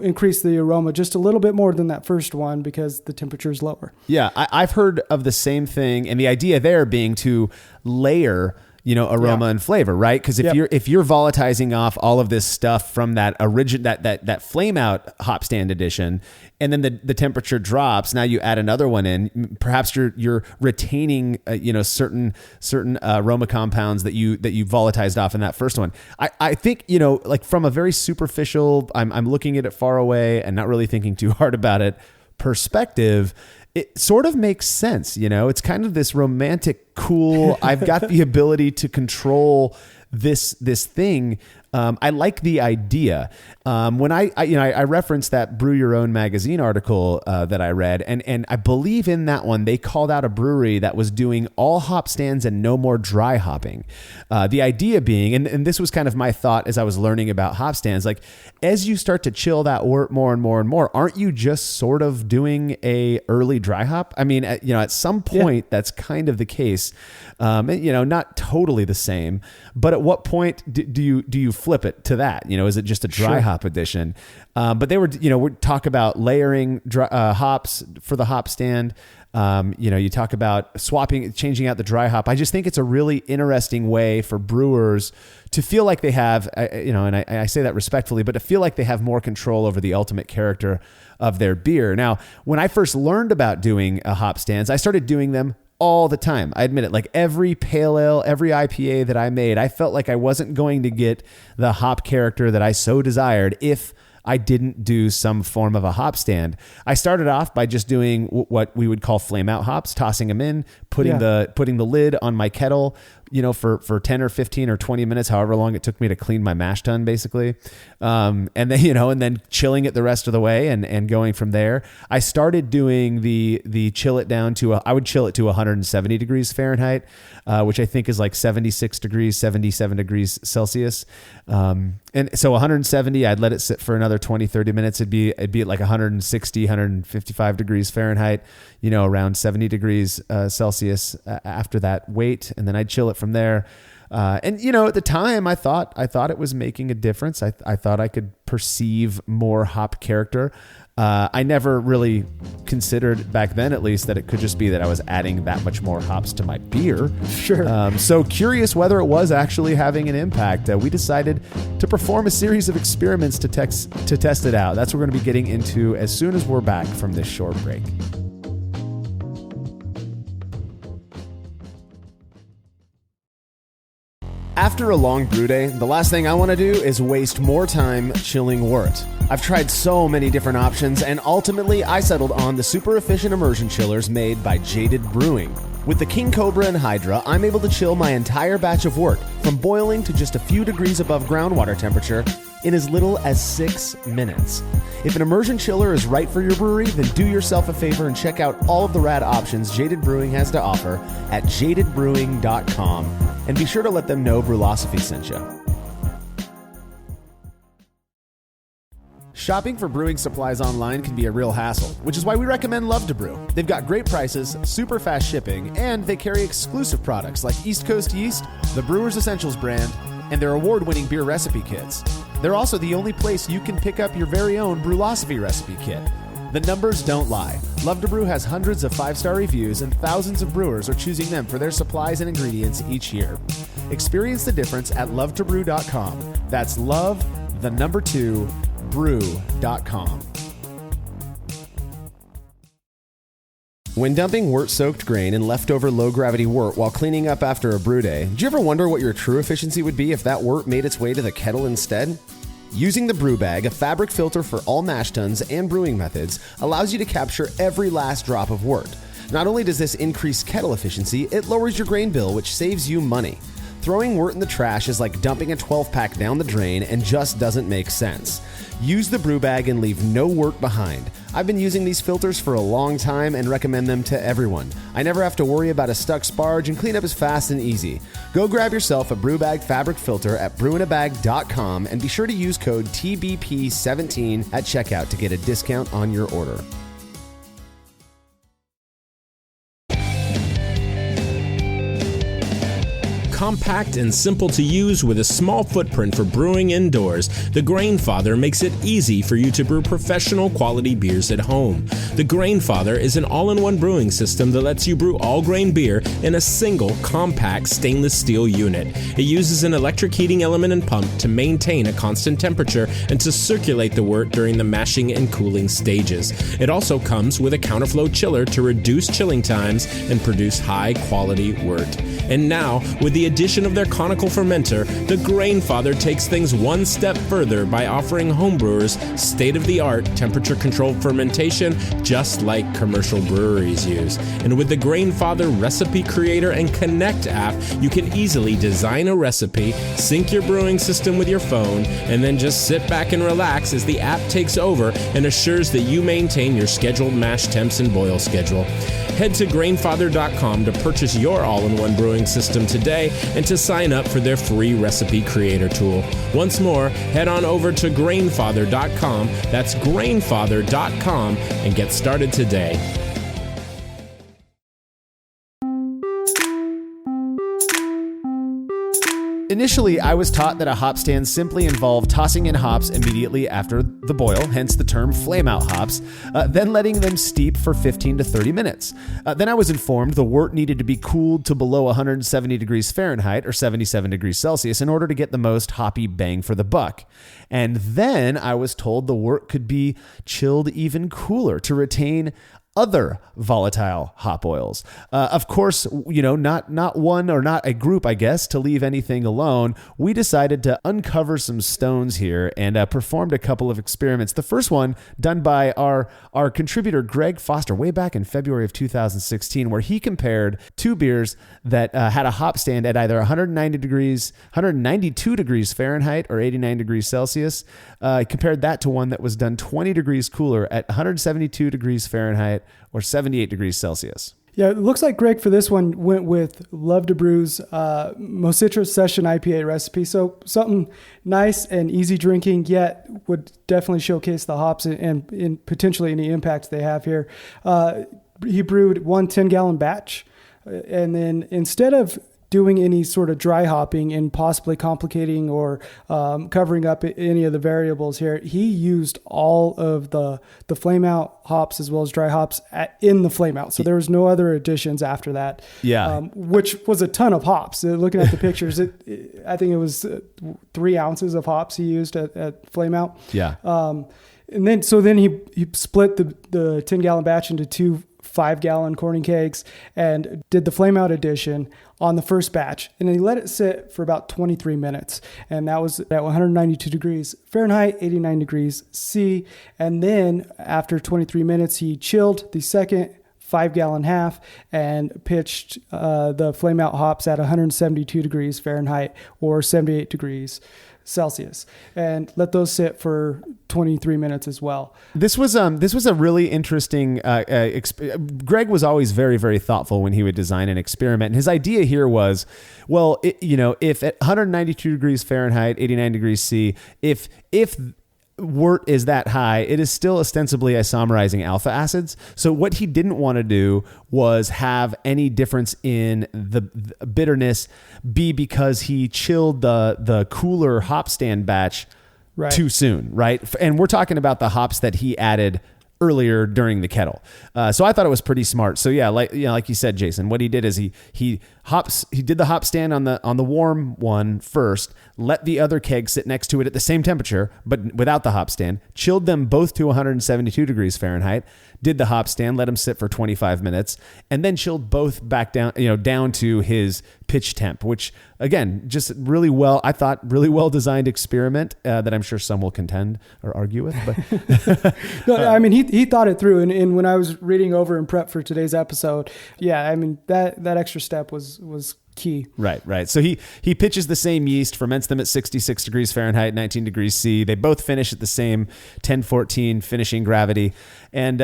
increase the aroma just a little bit more than that first one because the temperature is lower. Yeah. I've heard of the same thing. And the idea there being to layer aroma and flavor, right? Because if you're volatilizing off all of this stuff from that that flame out hop stand edition, and then the temperature drops, now you add another one in, perhaps you're retaining certain aroma compounds that you volatilized off in that first one. I think like from a very superficial, I'm looking at it far away and not really thinking too hard about it perspective, it sort of makes sense. It's kind of this romantic, cool, I've got the ability to control this thing. I like the idea. When I referenced that Brew Your Own magazine article that I read, and I believe in that one, they called out a brewery that was doing all hop stands and no more dry hopping. The idea being, and this was kind of my thought as I was learning about hop stands, like as you start to chill that wort more and more and more, aren't you just sort of doing a early dry hop? I mean, at some point that's kind of the case. Not totally the same, but at what point do you flip it to that? Is it just a dry hop edition? But they were, we talk about layering hops for the hop stand. You talk about changing out the dry hop. I just think it's a really interesting way for brewers to feel like they have, and I say that respectfully, but to feel like they have more control over the ultimate character of their beer. Now, when I first learned about doing hop stands, I started doing them all the time. I admit it, like every pale ale, every IPA that I made, I felt like I wasn't going to get the hop character that I so desired if I didn't do some form of a hop stand. I started off by just doing what we would call flame out hops, tossing them in, putting the lid on my kettle, for 10 or 15 or 20 minutes, however long it took me to clean my mash tun, basically. And then chilling it the rest of the way and going from there. I started doing the chill it down to I would chill it to 170 degrees Fahrenheit, which I think is like 76 degrees, 77 degrees Celsius. And And so 170, I'd let it sit for another 20, 30 minutes. It'd be at like 160, 155 degrees Fahrenheit, around 70 degrees Celsius after that wait. And then I'd chill it from there. And at the time I thought it was making a difference. I thought I could perceive more hop character. I never really considered back then, at least, that it could just be that I was adding that much more hops to my beer. Sure. So curious whether it was actually having an impact. We decided to perform a series of experiments to test it out. That's what we're going to be getting into as soon as we're back from this short break. After a long brew day, the last thing I want to do is waste more time chilling wort. I've tried so many different options, and ultimately I settled on the super efficient immersion chillers made by Jaded Brewing. With the King Cobra and Hydra, I'm able to chill my entire batch of wort from boiling to just a few degrees above groundwater temperature in as little as 6 minutes. If an immersion chiller is right for your brewery, then do yourself a favor and check out all of the rad options Jaded Brewing has to offer at jadedbrewing.com, and be sure to let them know Brewlosophy sent you. Shopping for brewing supplies online can be a real hassle, which is why we recommend Love to Brew. They've got great prices, super fast shipping, and they carry exclusive products like East Coast Yeast, the Brewers Essentials brand, and their award-winning beer recipe kits. They're also the only place you can pick up your very own Brewlosophy recipe kit. The numbers don't lie. Love to Brew has hundreds of 5-star reviews, and thousands of brewers are choosing them for their supplies and ingredients each year. Experience the difference at lovetobrew.com. That's love, the number 2, brew.com. When dumping wort-soaked grain and leftover low-gravity wort while cleaning up after a brew day, did you ever wonder what your true efficiency would be if that wort made its way to the kettle instead? Using the brew bag, a fabric filter for all mash tuns and brewing methods, allows you to capture every last drop of wort. Not only does this increase kettle efficiency, it lowers your grain bill, which saves you money. Throwing wort in the trash is like dumping a 12-pack down the drain and just doesn't make sense. Use the brew bag and leave no wort behind. I've been using these filters for a long time and recommend them to everyone. I never have to worry about a stuck sparge, and cleanup is fast and easy. Go grab yourself a brew bag fabric filter at brewinabag.com and be sure to use code TBP17 at checkout to get a discount on your order. Compact and simple to use with a small footprint for brewing indoors, the Grainfather makes it easy for you to brew professional quality beers at home. The Grainfather is an all-in-one brewing system that lets you brew all grain beer in a single compact stainless steel unit. It uses an electric heating element and pump to maintain a constant temperature and to circulate the wort during the mashing and cooling stages. It also comes with a counterflow chiller to reduce chilling times and produce high-quality wort. And now, with the addition of their conical fermenter, the Grainfather takes things one step further by offering homebrewers state-of-the-art temperature-controlled fermentation just like commercial breweries use. And with the Grainfather Recipe Creator and Connect app, you can easily design a recipe, sync your brewing system with your phone, and then just sit back and relax as the app takes over and assures that you maintain your scheduled mash temps and boil schedule. Head to Grainfather.com to purchase your all-in-one brewing system today and to sign up for their free recipe creator tool. Once more, head on over to Grainfather.com, that's Grainfather.com, and get started today. Initially, I was taught that a hop stand simply involved tossing in hops immediately after the boil, hence the term flame out hops, then letting them steep for 15 to 30 minutes. Then I was informed the wort needed to be cooled to below 170 degrees Fahrenheit or 77 degrees Celsius in order to get the most hoppy bang for the buck. And then I was told the wort could be chilled even cooler to retain other volatile hop oils. Of course, not one or not a group, I guess, to leave anything alone. We decided to uncover some stones here and performed a couple of experiments. The first one done by our contributor, Greg Foster, way back in February of 2016, where he compared two beers that had a hop stand at either 192 degrees Fahrenheit or 89 degrees Celsius. Compared that to one that was done 20 degrees cooler at 172 degrees Fahrenheit or 78 degrees Celsius. Yeah, it looks like Greg for this one went with Love to Brew's Mositra Session IPA recipe. So something nice and easy drinking, yet would definitely showcase the hops and potentially any impact they have here. He brewed 1 10-gallon batch, and then instead of doing any sort of dry hopping and possibly complicating or covering up any of the variables here, he used all of the flame out hops as well as dry hops in the flame out. So there was no other additions after that. Yeah. Which was a ton of hops. Looking at the pictures, I think it was 3 ounces of hops he used at flame out. Yeah. And then he split the 10-gallon batch into 2 5-gallon corning kegs and did the flame out addition on the first batch. And then he let it sit for about 23 minutes. And that was at 192 degrees Fahrenheit, 89 degrees C. And then after 23 minutes, he chilled the second 5-gallon half and pitched the flame out hops at 172 degrees Fahrenheit or 78 degrees Celsius, and let those sit for 23 minutes as well. This was a really interesting. Greg was always very, very thoughtful when he would design an experiment. And his idea here was, well, if at 192 degrees Fahrenheit, 89 degrees C, if wort is that high, it is still ostensibly isomerizing alpha acids. So what he didn't want to do was have any difference in the bitterness be because he chilled the cooler hop stand batch too soon, right? And we're talking about the hops that he added earlier during the kettle. So I thought it was pretty smart. So yeah, like you said, Jason, what he did is he did the hop stand on the warm one first, let the other keg sit next to it at the same temperature, but without the hop stand, chilled them both to 172 degrees Fahrenheit, did the hop stand, let them sit for 25 minutes, and then chilled both back down to his pitch temp, which again, just really well designed experiment that I'm sure some will contend or argue with. But no, I mean, he thought it through. And when I was reading over and prep for today's episode, yeah, I mean, that extra step was key. Right. So he pitches the same yeast, ferments them at 66 degrees Fahrenheit, 19 degrees C. They both finish at the same 1014 finishing gravity, and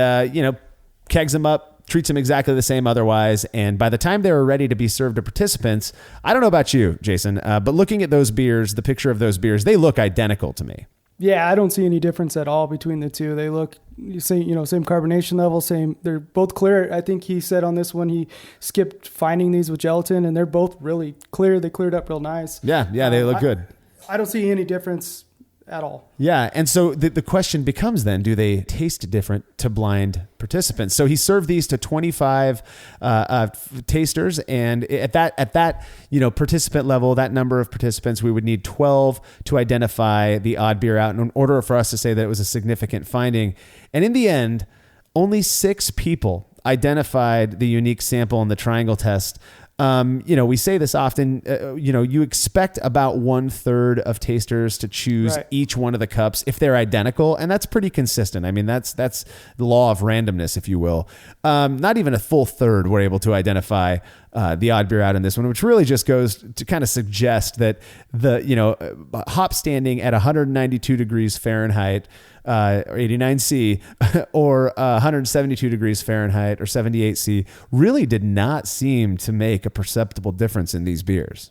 kegs them up, treats them exactly the same otherwise. And by the time they were ready to be served to participants, I don't know about you, Jason, but looking at those beers, the picture of those beers, they look identical to me. Yeah, I don't see any difference at all between the two. They look same carbonation level, same. They're both clear. I think he said on this one he skipped finding these with gelatin, and they're both really clear. They cleared up real nice. Yeah, they look good. I don't see any difference at all. Yeah, and so the question becomes then, do they taste different to blind participants? So he served these to 25 tasters, and at that participant level, that number of participants, we would need 12 to identify the odd beer out in order for us to say that it was a significant finding. And in the end, only 6 people identified the unique sample in the triangle test. We say this often, you expect about 1/3 of tasters to choose each one of the cups if they're identical. And that's pretty consistent. I mean, that's the law of randomness, if you will. Not even a full third were able to identify the odd beer out in this one, which really just goes to kind of suggest that the, hop standing at 192 degrees Fahrenheit, or 89 C, or 172 degrees Fahrenheit or 78 C really did not seem to make a perceptible difference in these beers.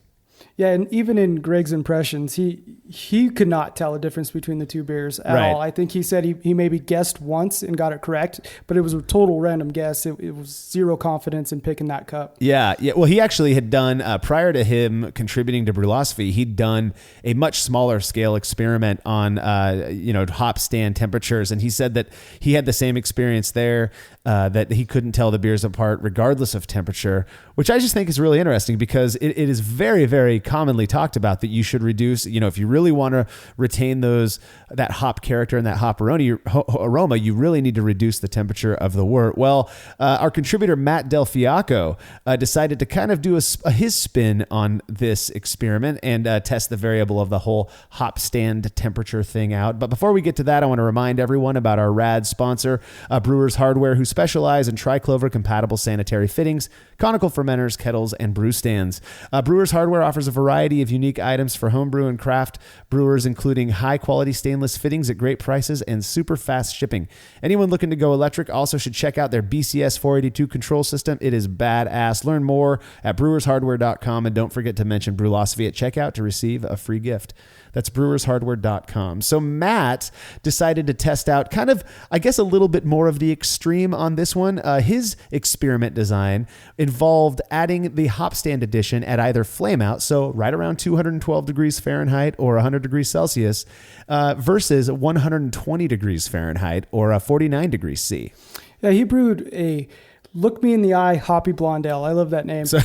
Yeah, and even in Greg's impressions, he could not tell a difference between the two beers at all. I think he said he maybe guessed once and got it correct, but it was a total random guess. It was zero confidence in picking that cup. Yeah. Well, he actually had done, prior to him contributing to Brewlosophy, he'd done a much smaller scale experiment on, hop stand temperatures. And he said that he had the same experience there, that he couldn't tell the beers apart regardless of temperature, which I just think is really interesting because it is very, very commonly talked about that you should reduce, if you really want to retain that hop character and that hop aroma, you really need to reduce the temperature of the wort. Well, our contributor, Matt Del Fiacco, decided to kind of do his spin on this experiment and test the variable of the whole hop stand temperature thing out. But before we get to that, I want to remind everyone about our rad sponsor, Brewers Hardware, who specialize in triclover compatible sanitary fittings, conical fermenters, kettles, and brew stands. Brewers Hardware offers a variety of unique items for homebrew and craft brewers, including high-quality stainless fittings at great prices and super fast shipping. Anyone looking to go electric also should check out their BCS 482 control system. It is badass. Learn more at brewershardware.com, and don't forget to mention Brewlosophy at checkout to receive a free gift. That's brewershardware.com. So Matt decided to test out kind of, I guess, a little bit more of the extreme on this one. His experiment design involved adding the hop stand edition at either flame out, so right around 212 degrees Fahrenheit or 100 degrees Celsius, versus 120 degrees Fahrenheit or 49 degrees C. Yeah, he brewed a Look Me in the Eye Hoppy Blonde Ale. I love that name. So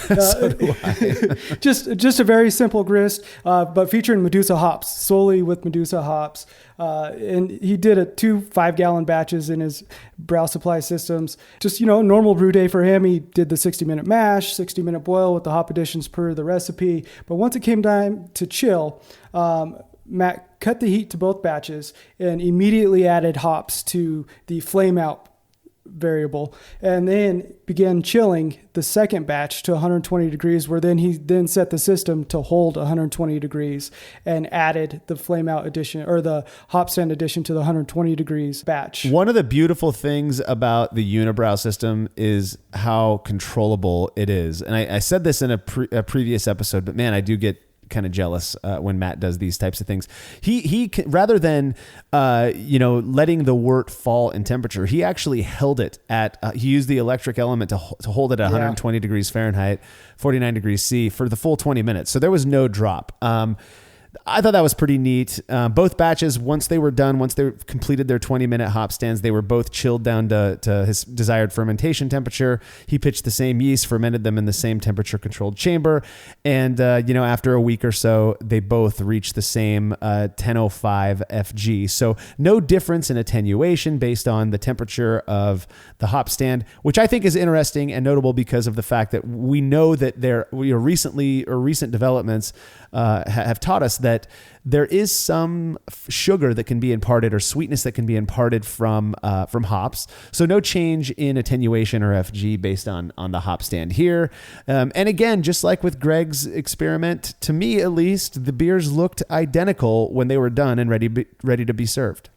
do I. just a very simple grist, but featuring Medusa hops, solely with Medusa hops. And he did 2 5-gallon batches in his Brow Supply systems. Just, normal brew day for him. He did the 60-minute mash, 60-minute boil with the hop additions per the recipe. But once it came time to chill, Matt cut the heat to both batches and immediately added hops to the flame out variable, and then began chilling the second batch to 120 degrees, where then he set the system to hold 120 degrees and added the flame out addition or the hop stand addition to the 120 degrees batch. One of the beautiful things about the Unibrow system is how controllable it is. And I said this in a previous episode, but man, I do get kind of jealous when Matt does these types of things. He rather than letting the wort fall in temperature, he actually held it at he used the electric element to hold it at 120 degrees Fahrenheit, 49 degrees C for the full 20 minutes. So there was no drop. I thought that was pretty neat. Both batches, once they completed their 20-minute hop stands, they were both chilled down to his desired fermentation temperature. He pitched the same yeast, fermented them in the same temperature-controlled chamber, and after a week or so, they both reached the same 1005 FG. So no difference in attenuation based on the temperature of the hop stand, which I think is interesting and notable because of the fact that we know that recent developments have taught us that there is some sugar that can be imparted or sweetness that can be imparted from hops. So no change in attenuation or FG based on the hop stand here. And again, just like with Greg's experiment, to me at least, the beers looked identical when they were done and ready to be served.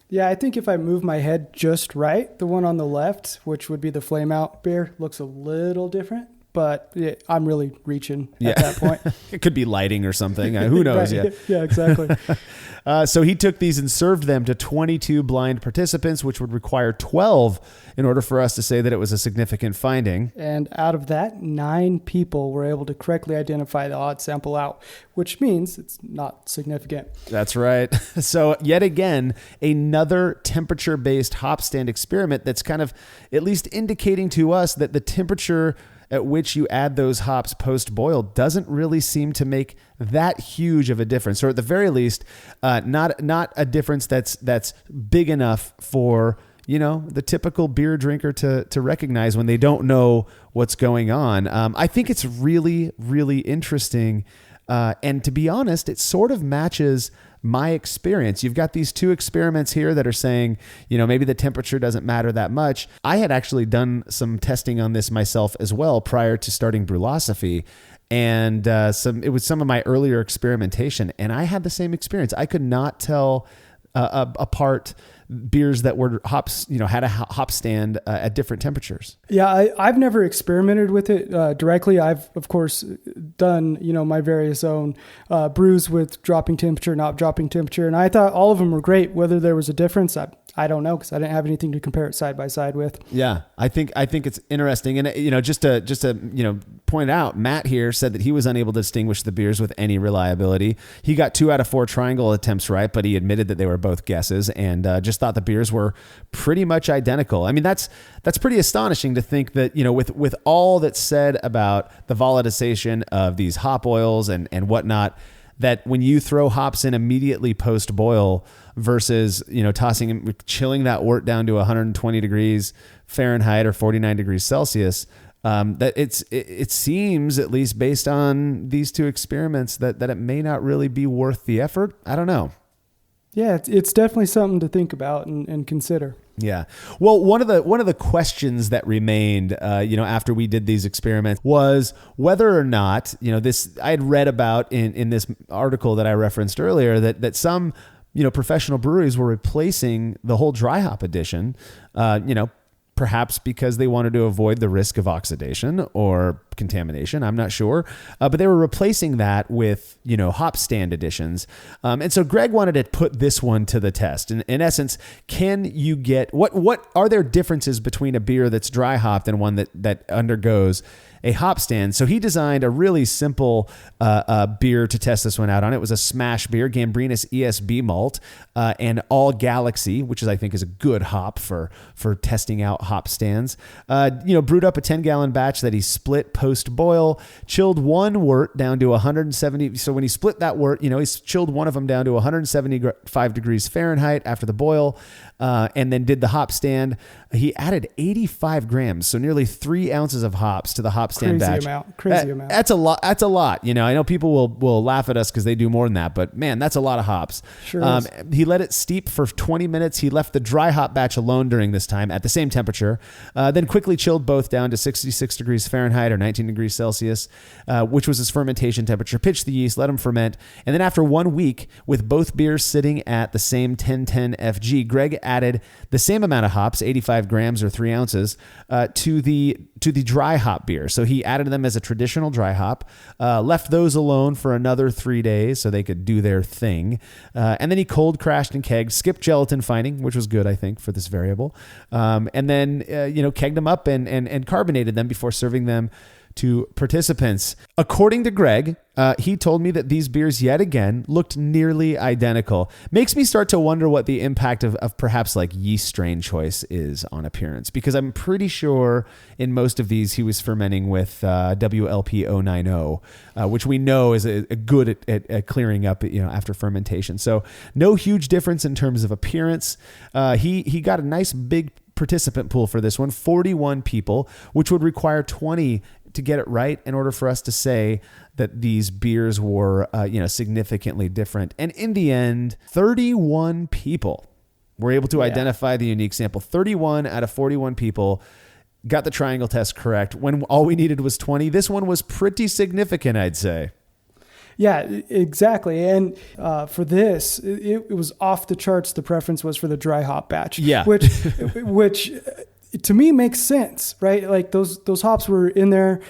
Yeah, I think if I move my head just right, the one on the left, which would be the flame out beer, looks a little different. But I'm really reaching at that point. It could be lighting or something. Who knows right. yet? Yeah, exactly. So he took these and served them to 22 blind participants, which would require 12 in order for us to say that it was a significant finding. And out of that, 9 people were able to correctly identify the odd sample out, which means it's not significant. That's right. So yet again, another temperature-based hop stand experiment that's kind of at least indicating to us that the temperature at which you add those hops post-boil doesn't really seem to make that huge of a difference, or at the very least, not a difference that's big enough for the typical beer drinker to recognize when they don't know what's going on. I think it's really, really interesting, and to be honest, it sort of matches my experience. You've got these 2 experiments here that are saying, maybe the temperature doesn't matter that much. I had actually done some testing on this myself as well prior to starting Brewlosophy, and it was some of my earlier experimentation, and I had the same experience. I could not tell apart beers that were hops, had a hop stand at different temperatures. Yeah, I've never experimented with it directly. I've, of course, done, my various own brews with dropping temperature, not dropping temperature. And I thought all of them were great. Whether there was a difference, I don't know, because I didn't have anything to compare it side by side with. Yeah, I think it's interesting. And, just to point out, Matt here said that he was unable to distinguish the beers with any reliability. He got 2 out of 4 triangle attempts right, but he admitted that they were both guesses and just thought the beers were pretty much identical. I mean, that's pretty astonishing to think that, with all that's said about the volatilization of these hop oils and whatnot, that when you throw hops in immediately post boil versus, chilling that wort down to 120 degrees Fahrenheit or 49 degrees Celsius, that it seems, at least based on these 2 experiments, that it may not really be worth the effort. I don't know. Yeah, it's definitely something to think about and consider. Yeah. Well, one of the questions that remained, after we did these experiments was whether or not, this I had read about in this article that I referenced earlier that some, professional breweries were replacing the whole dry hop edition, perhaps because they wanted to avoid the risk of oxidation or contamination. I'm not sure. But they were replacing that with, hop stand editions. And so Greg wanted to put this one to the test. In essence, can you get, what are there differences between a beer that's dry hopped and one that undergoes a hop stand? So he designed a really simple beer to test this one out on. It was a smash beer, Gambrinus ESB malt, and All Galaxy, which I think is a good hop for testing out hop stands. Brewed up a 10-gallon batch that he split post-boil, chilled one wort down to 170. So when he split that wort, he chilled one of them down to 175 degrees Fahrenheit after the boil, and then did the hop stand. He added 85 grams, so nearly 3 ounces of hops to the hop stand batch. Crazy amount. That's a lot. That's a lot. I know people will laugh at us because they do more than that, but man, that's a lot of hops. Sure is. He let it steep for 20 minutes. He left the dry hop batch alone during this time at the same temperature, then quickly chilled both down to 66 degrees Fahrenheit or 19 degrees Celsius, which was his fermentation temperature. Pitched the yeast, let them ferment, and then after 1 week, with both beers sitting at the same 1010 FG, Greg added the same amount of hops, 85 grams or 3 ounces, to the dry hop beer. So he added them as a traditional dry hop, left those alone for another 3 days so they could do their thing. And then he cold crashed and kegged, skipped gelatin fining, which was good, I think, for this variable. And then, kegged them up and carbonated them before serving them to participants. According to Greg, he told me that these beers yet again looked nearly identical. Makes me start to wonder what the impact of perhaps like yeast strain choice is on appearance, because I'm pretty sure in most of these he was fermenting with WLP 090, which we know is a good at clearing up after fermentation. So no huge difference in terms of appearance. He got a nice big participant pool for this one, 41 people, which would require 20 to get it right in order for us to say that these beers were, significantly different. And in the end, 31 people were able to identify the unique sample. 31 out of 41 people got the triangle test correct when all we needed was 20. This one was pretty significant, I'd say. Yeah, exactly. And for this, it was off the charts. The preference was for the dry hop batch. Yeah. Which to me makes sense, right? Like those hops were in there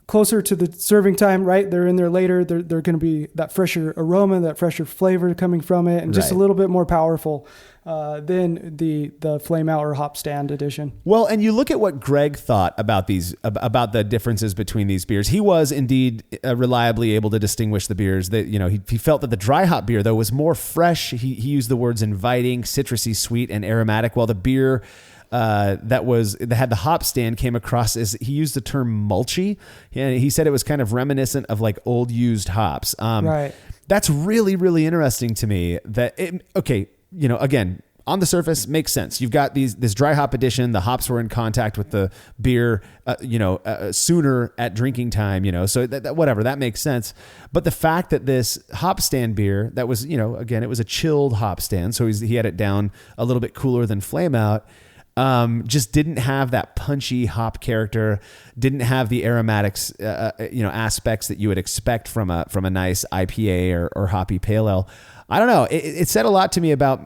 closer to the serving time, right? They're in there later. They're going to be that fresher aroma, that fresher flavor coming from it, and just a little bit more powerful than the flame out or hop stand edition. Well, and you look at what Greg thought about about the differences between these beers. He was indeed reliably able to distinguish the beers. That he felt that the dry hop beer though was more fresh. He used the words inviting, citrusy, sweet, and aromatic, while the beer that had the hop stand came across as, he used the term mulchy, and he said it was kind of reminiscent of like old used hops. Right. That's really, really interesting to me. Again, on the surface makes sense. You've got this dry hop edition. The hops were in contact with the beer, sooner at drinking time, so whatever, that makes sense. But the fact that this hop stand beer that was, again, it was a chilled hop stand. So he had it down a little bit cooler than flame out. Just didn't have that punchy hop character, didn't have the aromatics, aspects that you would expect from a nice IPA or hoppy pale ale. I don't know. It said a lot to me about,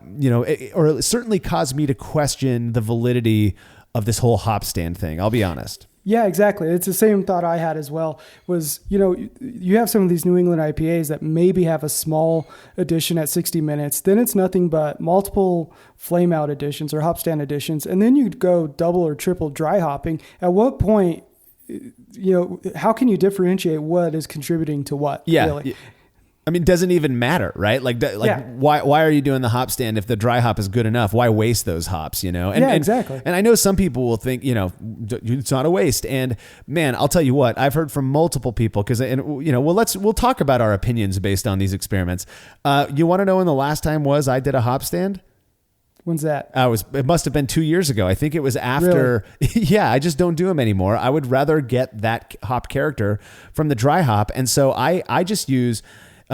or it certainly caused me to question the validity of this whole hop stand thing. I'll be honest. Yeah, exactly. It's the same thought I had as well. Was, you have some of these New England IPAs that maybe have a small addition at 60 minutes. Then it's nothing but multiple flame out additions or hop stand additions. And then you'd go double or triple dry hopping. At what point, how can you differentiate what is contributing to what? Yeah. Really? I mean, it doesn't even matter, right? Why are you doing the hop stand if the dry hop is good enough? Why waste those hops, exactly. And I know some people will think, it's not a waste. And man, I'll tell you what, I've heard from multiple people we'll talk about our opinions based on these experiments. You want to know when the last time was I did a hop stand? When's that? It must have been 2 years ago. I think it was after. Really? Yeah, I just don't do them anymore. I would rather get that hop character from the dry hop. And so I just use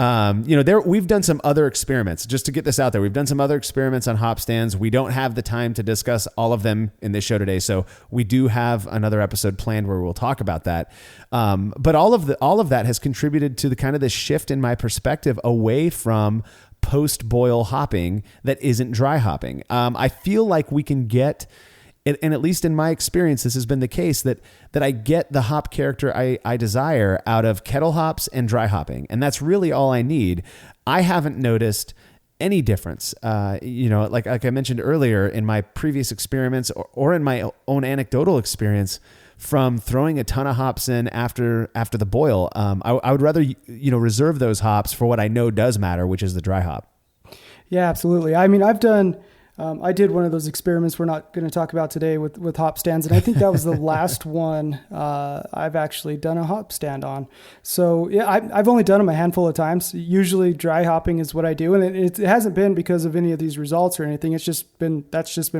We've done some other experiments, just to get this out there. We've done some other experiments on hop stands. We don't have the time to discuss all of them in this show today. So we do have another episode planned where we'll talk about that. But all of that has contributed to the kind of this shift in my perspective away from post-boil hopping that isn't dry hopping. I feel like we can get, and at least in my experience, this has been the case, that I get the hop character I desire out of kettle hops and dry hopping. And that's really all I need. I haven't noticed any difference. Like I mentioned earlier in my previous experiments or in my own anecdotal experience from throwing a ton of hops in after the boil. I would rather, reserve those hops for what I know does matter, which is the dry hop. Yeah, absolutely. I mean, I did one of those experiments we're not going to talk about today with hop stands. And I think that was the last one I've actually done a hop stand on. So yeah, I've only done them a handful of times. Usually dry hopping is what I do. And it hasn't been because of any of these results or anything. That's just been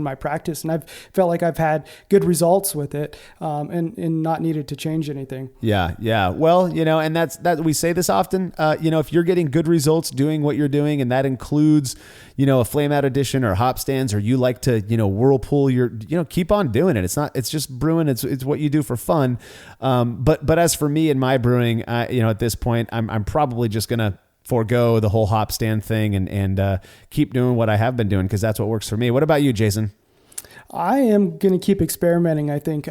my practice. And I've felt like I've had good results with it and not needed to change anything. Yeah. Yeah. Well, and that's we say this often, if you're getting good results doing what you're doing, and that includes, a flame out edition or hop stands, or you like to, whirlpool keep on doing it. It's just brewing. It's what you do for fun. But as for me and my brewing, at this point, I'm probably just going to forego the whole hop stand thing and keep doing what I have been doing, because that's what works for me. What about you, Jason? I am going to keep experimenting. I think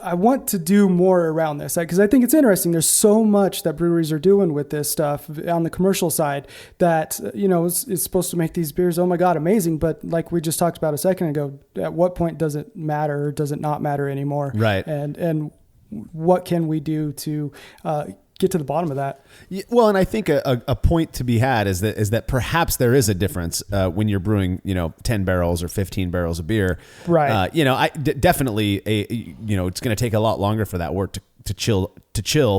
I want to do more around this because I think it's interesting. There's so much that breweries are doing with this stuff on the commercial side that, is supposed to make these beers, oh my God, amazing. But like we just talked about a second ago, at what point does it matter or does it not matter anymore? Right. And what can we do to get to the bottom of that? Yeah, well, and I think a point to be had is that perhaps there is a difference when you're brewing, 10 barrels or 15 barrels of beer. Right. Definitely it's going to take a lot longer for that wort to chill,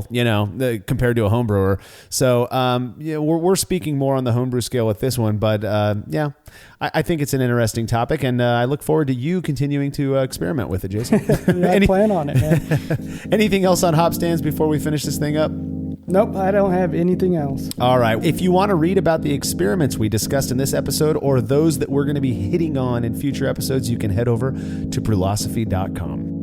compared to a home brewer. So, we're speaking more on the homebrew scale with this one, but I think it's an interesting topic, and I look forward to you continuing to experiment with it, Jason. I plan on it, man. Anything else on hop stands before we finish this thing up? Nope, I don't have anything else. All right. If you want to read about the experiments we discussed in this episode or those that we're going to be hitting on in future episodes, you can head over to brewlosophy.com.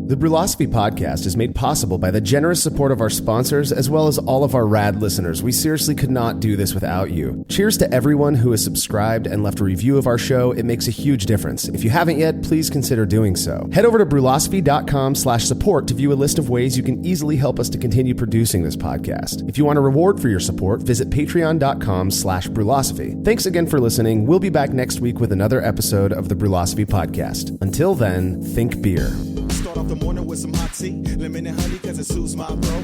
The Brewlosophy podcast is made possible by the generous support of our sponsors as well as all of our rad listeners. We seriously could not do this without you. Cheers to everyone who has subscribed and left a review of our show. It makes a huge difference. If you haven't yet, please consider doing so. Head over to brewlosophy.com/support to view a list of ways you can easily help us to continue producing this podcast. If you want a reward for your support, visit patreon.com/brewlosophy. Thanks again for listening. We'll be back next week with another episode of the Brewlosophy podcast. Until then, think beer. Start off the morning with some hot tea, lemon and honey cause it suits my bro.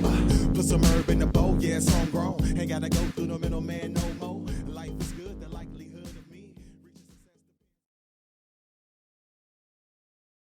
Put some herb in the bowl, yeah, it's homegrown. Ain't gotta go through the middleman no more.